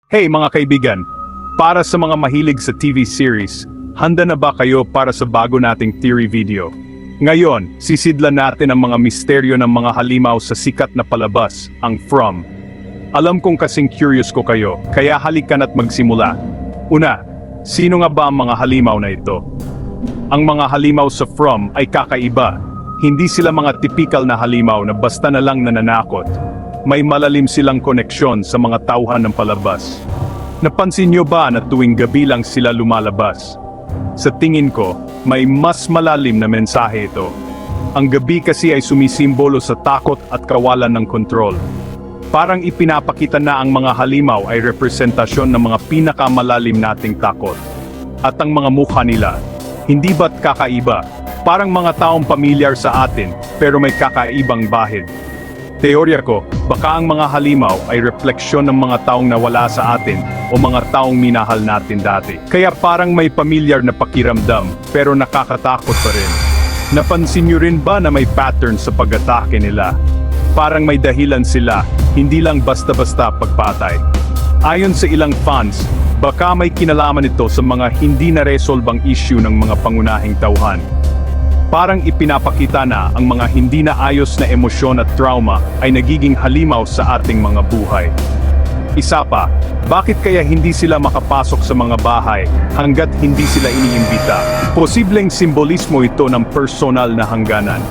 Hey mga kaibigan, para sa mga mahilig sa TV series, handa na ba kayo para sa bago nating theory video? Ngayon, sisidlan natin ang mga misteryo ng mga halimaw sa sikat na palabas, ang From. Alam kong kasing curious ko kayo, kaya halikan at magsimula. Una, sino nga ba ang mga halimaw na ito? Ang mga halimaw sa From ay kakaiba. Hindi sila mga typical na halimaw na basta na lang nananakot. May malalim silang koneksyon sa mga tauhan ng palabas. Napansin niyo ba na tuwing gabi lang sila lumalabas? Sa tingin ko, may mas malalim na mensahe ito. Ang gabi kasi ay sumisimbolo sa takot at kawalan ng kontrol. Parang ipinapakita na ang mga halimaw ay representasyon ng mga pinakamalalim nating takot. At ang mga mukha nila, hindi ba't kakaiba? Parang mga taong pamilyar sa atin, pero may kakaibang bahid. Teorya ko, baka ang mga halimaw ay refleksyon ng mga taong nawala sa atin o mga taong minahal natin dati. Kaya parang may pamilyar na pakiramdam, pero nakakatakot pa rin. Napansin niyo rin ba na may pattern sa pag-atake nila? Parang may dahilan sila, hindi lang basta-basta pagpatay. Ayon sa ilang fans, baka may kinalaman ito sa mga hindi na-resolbang issue ng mga pangunahing tauhan. Parang ipinapakita na ang mga hindi na ayos na emosyon at trauma ay nagiging halimaw sa ating mga buhay. Isa pa, bakit kaya hindi sila makapasok sa mga bahay hanggat hindi sila iniimbita? Posibleng simbolismo ito ng personal na hangganan.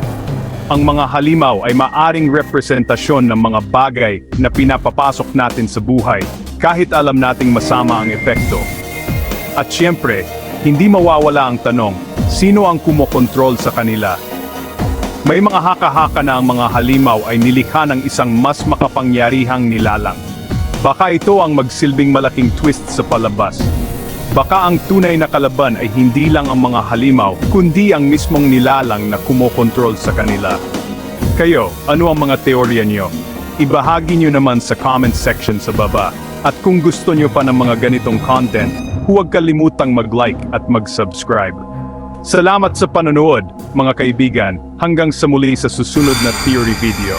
Ang mga halimaw ay maaring representasyon ng mga bagay na pinapapasok natin sa buhay kahit alam nating masama ang epekto. At siyempre, hindi mawawala ang tanong, sino ang kumokontrol sa kanila? May mga haka-haka na ang mga halimaw ay nilikha ng isang mas makapangyarihang nilalang. Baka ito ang magsilbing malaking twist sa palabas. Baka ang tunay na kalaban ay hindi lang ang mga halimaw, kundi ang mismong nilalang na kumokontrol sa kanila. Kayo, ano ang mga teorya niyo? Ibahagi niyo naman sa comment section sa baba. At kung gusto niyo pa ng mga ganitong content, huwag kalimutang mag-like at mag-subscribe. Salamat sa panonood, mga kaibigan, hanggang sa muli sa susunod na theory video.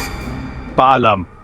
Paalam!